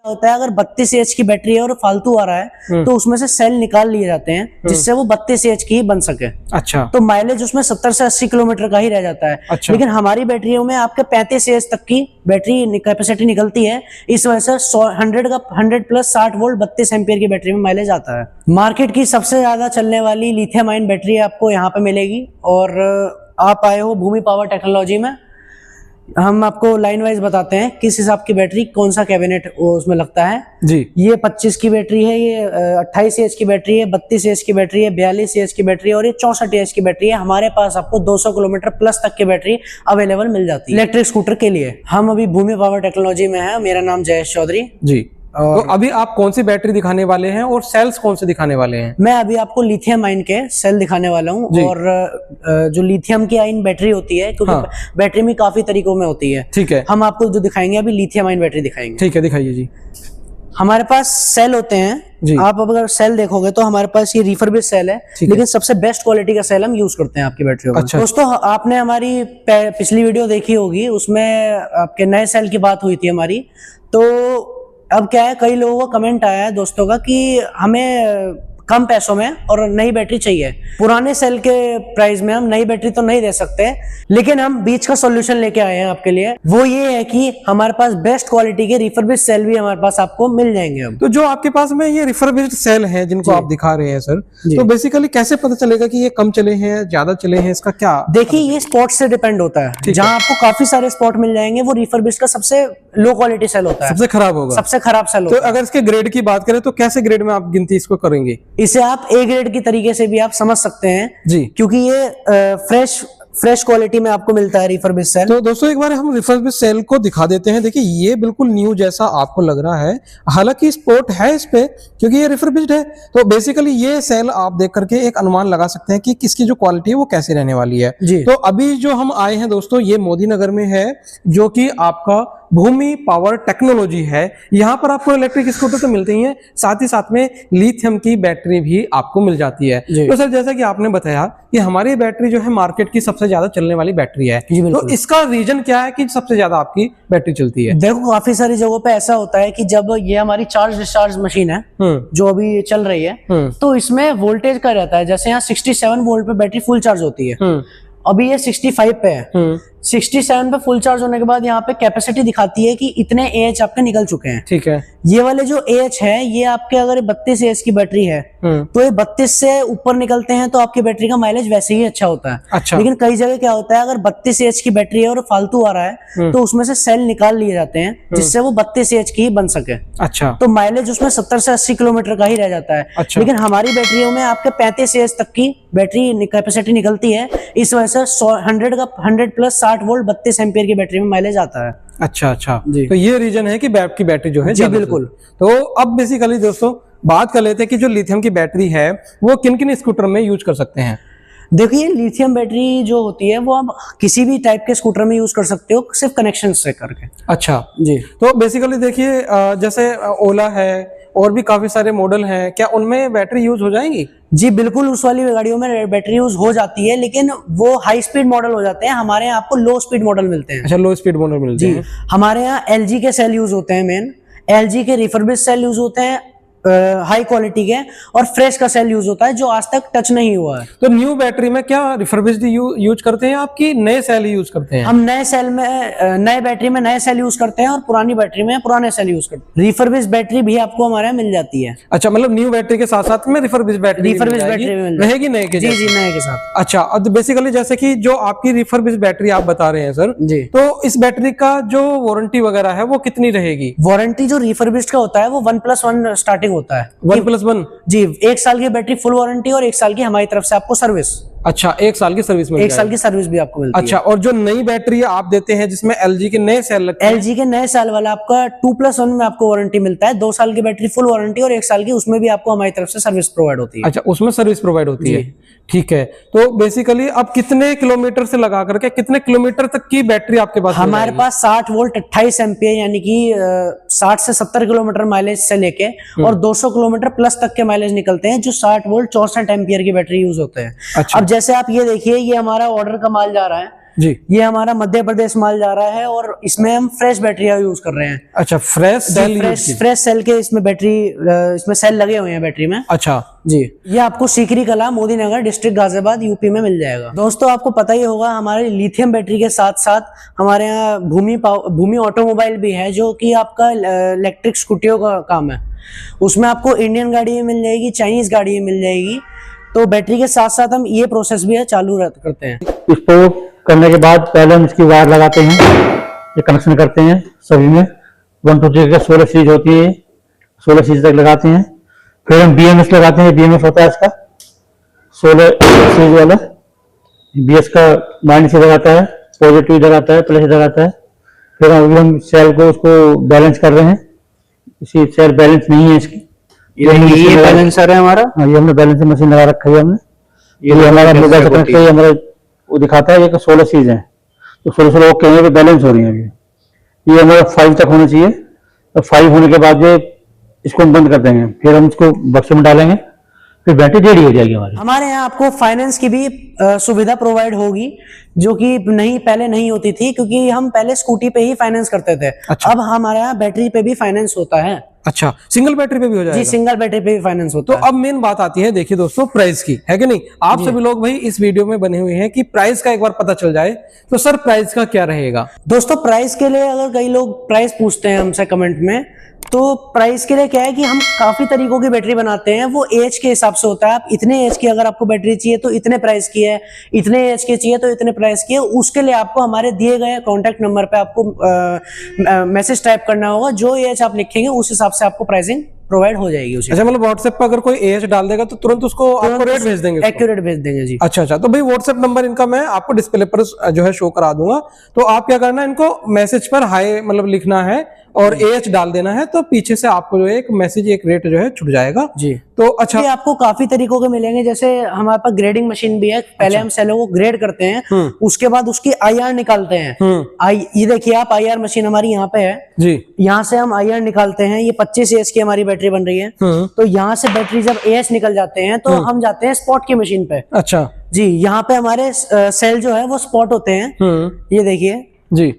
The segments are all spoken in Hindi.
होता है, अगर 32 एच की बैटरी है और फालतू आ रहा है तो उसमें से सेल निकाल लिए जाते हैं जिससे वो 32 एच की ही बन सके। अच्छा। तो माइलेज उसमें 70 से 80 किलोमीटर का ही रह जाता है। अच्छा। लेकिन हमारी बैटरियों में आपके 35 एच तक की बैटरी कैपेसिटी निकलती है, इस वजह से 100 प्लस 60 वोल्ट 32 एम्पियर की बैटरी में माइलेज आता है। मार्केट की सबसे ज्यादा चलने वाली लिथियम आयन बैटरी आपको यहाँ पे मिलेगी। और आप आए हो भूमि पावर टेक्नोलॉजी में, हम आपको लाइन वाइज बताते हैं किस हिसाब की बैटरी कौन सा कैबिनेट उसमें लगता है जी। ये 25 की बैटरी है, ये 28 एच की बैटरी है, 32 एच की बैटरी है, 42 एच की बैटरी है और ये 64 एच की बैटरी है। हमारे पास आपको 200 किलोमीटर प्लस तक की बैटरी अवेलेबल मिल जाती है इलेक्ट्रिक स्कूटर के लिए। हम अभी भूमि पावर टेक्नोलॉजी में है। मेरा नाम जयेश चौधरी जी। तो अभी आप कौन सी बैटरी दिखाने वाले हैं और सेल्स कौन से दिखाने वाले हैं? मैं अभी आपको लिथियम आयन के सेल दिखाने वाला हूँ। और जो लिथियम की आयन बैटरी होती है, क्योंकि बैटरी में काफी तरीकों में होती है। ठीक है, हम आपको जो दिखाएंगे अभी लिथियम आयन बैटरी दिखाएंगे। ठीक है, दिखाइए जी। हमारे पास सेल होते हैं। आप अगर सेल देखोगे तो हमारे पास ये रिफर्बिश सेल है, लेकिन सबसे बेस्ट क्वालिटी का सेल हम यूज करते हैं आपकी बैटरी में। अच्छा। दोस्तों, आपने हमारी पिछली वीडियो देखी होगी, उसमें आपके नए सेल की बात हुई थी हमारी। तो अब क्या है, कई लोगों का कमेंट आया है दोस्तों का कि हमें कम पैसों में और नई बैटरी चाहिए। पुराने सेल के प्राइस में हम नई बैटरी तो नहीं दे सकते, लेकिन हम बीच का सॉल्यूशन लेके आए हैं आपके लिए। वो ये है कि हमारे पास बेस्ट क्वालिटी के रिफर्बिश्ड सेल भी हमारे पास आपको मिल जाएंगे। अब तो जो आपके पास में ये रिफर्बिश्ड सेल है जिनको आप दिखा रहे हैं सर, तो बेसिकली कैसे पता चलेगा कि ये कम चले हैं, ज्यादा चले हैं, इसका क्या? देखिए, ये स्पॉट से डिपेंड होता है। जहाँ आपको काफी सारे स्पॉट मिल जाएंगे वो रिफर्बिश्ड का सबसे लो क्वालिटी सेल होता है, सबसे खराब होगा, सबसे खराब सेल होगा। तो अगर इसके ग्रेड की बात करें तो कैसे ग्रेड में आप गिनती इसको करेंगे? इसे आप ए ग्रेड की तरीके से भी आप समझ सकते हैं जी, क्योंकि ये फ्रेश क्वालिटी में आपको मिलता है रिफर्बिश्ड सेल। तो दोस्तों, एक बार हम रिफर्बिश्ड सेल को दिखा देते हैं। देखिए, ये बिल्कुल न्यू जैसा आपको लग रहा है, हालांकि स्पॉट है इस पे क्योंकि ये रिफर्बिश्ड है। तो बेसिकली ये सेल आप देख करके एक अनुमान लगा सकते हैं कि किसकी जो क्वालिटी है वो कैसी रहने वाली है जी। तो अभी जो हम आए हैं दोस्तों, ये मोदी नगर में है, जो कि आपका भूमि पावर टेक्नोलॉजी है। यहाँ पर आपको इलेक्ट्रिक स्कूटर तो मिलते ही हैं, साथ ही साथ में लिथियम की बैटरी भी आपको मिल जाती है। तो सर, जैसा कि आपने बताया कि हमारी बैटरी जो है मार्केट की सबसे ज्यादा चलने वाली बैटरी है, तो इसका रीजन क्या है कि सबसे ज्यादा आपकी बैटरी चलती है? देखो, काफी सारी जगहों पे ऐसा होता है कि जब ये हमारी चार्ज डिस्चार्ज मशीन है जो अभी चल रही है, तो इसमें वोल्टेज का रहता है। जैसे यहाँ 67 वोल्ट पे बैटरी फुल चार्ज होती है, अभी ये 65 पे है। 67 पे फुल चार्ज होने के बाद यहाँ पे कैपेसिटी दिखाती है कि इतने एएच आपके निकल चुके हैं। ठीक है, ये वाले जो एएच है, ये आपके अगर 32 एएच की बैटरी है तो ये 32 से ऊपर निकलते हैं तो आपकी बैटरी का माइलेज वैसे ही अच्छा होता है। अच्छा। लेकिन कई जगह क्या होता है, अगर 32 एएच की बैटरी है और फालतू आ रहा है तो उसमें से सेल निकाल लिए जाते हैं जिससे वो 32 एएच की ही बन सके। अच्छा। तो माइलेज उसमें 70 से 80 किलोमीटर का ही रह जाता है। अच्छा। लेकिन हमारी बैटरियों में आपके 35 एएच तक की बैटरी कैपेसिटी निकलती है, इस वजह से 100 प्लस 60 वोल्ट 32 एम्पियर की बैटरी में माइलेज आता है। अच्छा अच्छा जी। तो ये रीजन है कि की बैटरी जो है जी बिल्कुल। तो अब बेसिकली दोस्तों बात कर लेते हैं कि जो लिथियम की बैटरी है वो किन किन स्कूटर में यूज कर सकते हैं। देखिए, लिथियम बैटरी जो होती है वो आप किसी भी टाइप के स्कूटर में यूज कर सकते हो, सिर्फ कनेक्शन से करके। अच्छा जी। तो बेसिकली देखिए, जैसे ओला है और भी काफी सारे मॉडल हैं, क्या उनमें बैटरी यूज हो जाएंगी? जी बिल्कुल, उस वाली गाड़ियों में बैटरी यूज हो जाती है, लेकिन वो हाई स्पीड मॉडल हो जाते हैं। हमारे यहाँ आपको लो स्पीड मॉडल मिलते हैं। अच्छा, लो स्पीड मॉडल मिलते हैं। हमारे यहाँ एलजी के सेल यूज होते हैं, मेन एलजी के रिफर्बिश्ड सेल यूज होते हैं हाई क्वालिटी के, और फ्रेश का सेल यूज होता है जो आज तक टच नहीं हुआ है। तो न्यू बैटरी में क्या रिफर्बिश्ड यूज करते हैं आपकी, नए सेल यूज करते हैं? हम नए सेल में नए बैटरी में नए सेल यूज करते हैं और पुरानी बैटरी में पुराने सेल यूज करते हैं। रिफर्बिश्ड बैटरी भी आपको हमारे यहाँ मिल जाती है। अच्छा, मतलब न्यू बैटरी के साथ साथ में रिफर्बिश्ड बैटरी रहेगी नए के? जी जी, नए के साथ। अच्छा, अब बेसिकली जैसे कि जो आपकी रिफर्बिश्ड बैटरी आप बता रहे हैं सर जी, तो इस बैटरी का जो वारंटी वगैरह है वो कितनी रहेगी? वारंटी जो रिफर्बिश्ड का होता है वो 1+1 स्टार्टिंग होता है। 1+1 जी, 1 साल की बैटरी फुल वारंटी और 1 साल की हमारी तरफ से आपको सर्विस। अच्छा, 1 साल की सर्विस में 1 साल की सर्विस भी आपको मिलती है। अच्छा, और जो नई बैटरी आप देते हैं जिसमें एलजी के नए सेल लगते हैं? एलजी के नए सेल वाला आपका 2+1 में आपको वारंटी मिलता है। 2 साल की बैटरी फुल वारंटी और 1 साल की, उसमें भी आपको हमारी तरफ से सर्विस प्रोवाइड होती है। अच्छा, उसमें सर्विस प्रोवाइड होती है, ठीक है। तो बेसिकली अब कितने किलोमीटर से लगा करके कितने किलोमीटर तक की बैटरी आपके पास? हमारे पास 60 वोल्ट 28 एम्पियर यानी कि 60 से 70 किलोमीटर माइलेज से लेके और 200 किलोमीटर प्लस तक के माइलेज निकलते हैं जो 60 वोल्ट 64 एम्पियर की बैटरी यूज होते हैं। अच्छा। अब जैसे आप ये देखिए, ये हमारा ऑर्डर का माल जा रहा है, जी। ये हमारा मध्य प्रदेश माल जा रहा है और इसमें हम फ्रेश बैटरियां यूज कर रहे हैं। अच्छा, फ्रेश सेल फ्रेश सेल के इसमें बैटरी, इसमें सेल लगे हुए हैं बैटरी में। अच्छा जी, ये आपको सीकरी कला, मोदी नगर डिस्ट्रिक्ट गाजियाबाद यूपी में मिल जाएगा। दोस्तों आपको पता ही होगा हमारे लिथियम बैटरी के साथ साथ हमारे यहाँ भूमि ऑटोमोबाइल भी है, जो कि आपका इलेक्ट्रिक स्कूटियों का काम है। उसमें आपको इंडियन गाड़ी मिल जाएगी, चाइनीज गाड़ी मिल जाएगी। तो बैटरी के साथ साथ हम ये प्रोसेस भी है चालू करते हैं। इसको करने के बाद पहले हम इसकी वायर लगाते हैं, ये कनेक्शन करते हैं सभी में 1 2 3 16 सीरीज होती है, 16 सीरीज तक लगाते हैं। फिर हम BMS लगाते हैं, BMS होता है इसका 16 सीरीज वाला। BS का माइनस से लगाता है, पॉजिटिव लगाता है, प्लस लगाता है। फिर अभी हम सेल को उसको बैलेंस कर रहे हैं, इसी सेल बैलेंस नहीं है इसकी, ये बैलेंसर है हमारा। हाँ, ये हमने बैलेंसर मशीन लगा रखा है हमने। ये हमारा मोबाइल से कनेक्ट है, हमारा वो दिखाता है ये 16 सीरीज है, तो 16 ओके है, बैलेंस हो रही है अभी। ये हमारा 5 तक होना चाहिए, तो 5 होने के बाद ये इसको हम बंद कर देंगे, फिर हम इसको बक्से में डालेंगे, फिर बैटरी रेडी हो जाएगी हमारी। हमारे यहाँ आपको फाइनेंस की भी सुविधा प्रोवाइड होगी, जो कि पहले नहीं होती थी, क्योंकि हम पहले स्कूटी पे ही फाइनेंस करते थे। अच्छा। अब हमारे यहाँ बैटरी पे भी फाइनेंस होता है। अच्छा, सिंगल बैटरी पे भी हो जाएगा? जी, सिंगल बैटरी पे भी फाइनेंस होता है। तो अब मेन बात आती है, देखिए दोस्तों, प्राइस की, है कि नहीं? आप सभी लोग भाई इस वीडियो में बने हुए हैं कि प्राइस का एक बार पता चल जाए, तो सर प्राइस का क्या रहेगा? दोस्तों प्राइस के लिए अगर कई लोग प्राइस पूछते हैं हमसे कमेंट में, तो प्राइस के लिए क्या है कि हम काफी तरीकों की बैटरी बनाते हैं, वो एज के हिसाब से होता है। आप इतने एज की अगर आपको बैटरी चाहिए तो इतने प्राइस की है, इतने एज की चाहिए तो इतने प्राइस की है। उसके लिए आपको हमारे दिए गए कॉन्टैक्ट नंबर पे आपको मैसेज टाइप करना होगा, जो एज आप लिखेंगे उस हिसाब से आपको प्राइसिंग प्रोवाइड हो जाएगी उसी। अच्छा, मतलब व्हाट्सएप पर अगर कोई एज डाल देगा तो तुरंत उसको आपको रेट भेज देंगे? एक्यूरेट भेज देंगे जी। अच्छा, तो भाई व्हाट्सएप नंबर इनका मैं आपको डिस्प्ले पर जो है शो करा दूंगा, तो आप क्या करना है, इनको मैसेज पर हाय मतलब लिखना है और एज डाल देना है, तो पीछे से आपको जो है एक मैसेज, एक रेट जो है छुट जाएगा जी। तो अच्छा, ये आपको काफी तरीकों के मिलेंगे, जैसे हमारे पास ग्रेडिंग मशीन भी है। पहले हम सेलों को ग्रेड करते हैं, उसके बाद उसकी IR निकालते हैं। ये देखिए आप, IR मशीन हमारी यहाँ पे है जी। यहाँ से हम IR निकालते हैं, ये 25 AH की हमारी बैटरी बन रही है। तो यहाँ से बैटरी जब AH निकल जाते हैं तो हम जाते हैं स्पॉट की मशीन पे। अच्छा जी, यहाँ पे हमारे सेल जो है वो स्पॉट होते हैं। ये देखिए जी,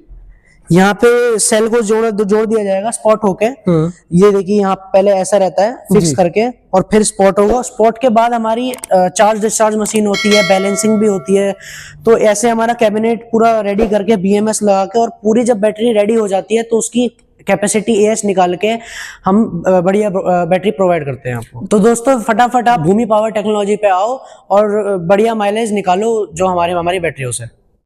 यहाँ पे सेल को जोड़ दिया जाएगा स्पॉट होके। ये देखिए यहाँ पहले ऐसा रहता है फिक्स करके, और फिर स्पॉट होगा। स्पॉट के बाद हमारी चार्ज डिस्चार्ज मशीन होती है, बैलेंसिंग भी होती है। तो ऐसे हमारा कैबिनेट पूरा रेडी करके BMS लगा के, और पूरी जब बैटरी रेडी हो जाती है तो उसकी कैपेसिटी AH निकाल के हम बढ़िया बैटरी प्रोवाइड करते हैं आपको। तो दोस्तों फटाफट आप भूमि पावर टेक्नोलॉजी पे आओ और बढ़िया माइलेज निकालो जो हमारी बैटरियों से।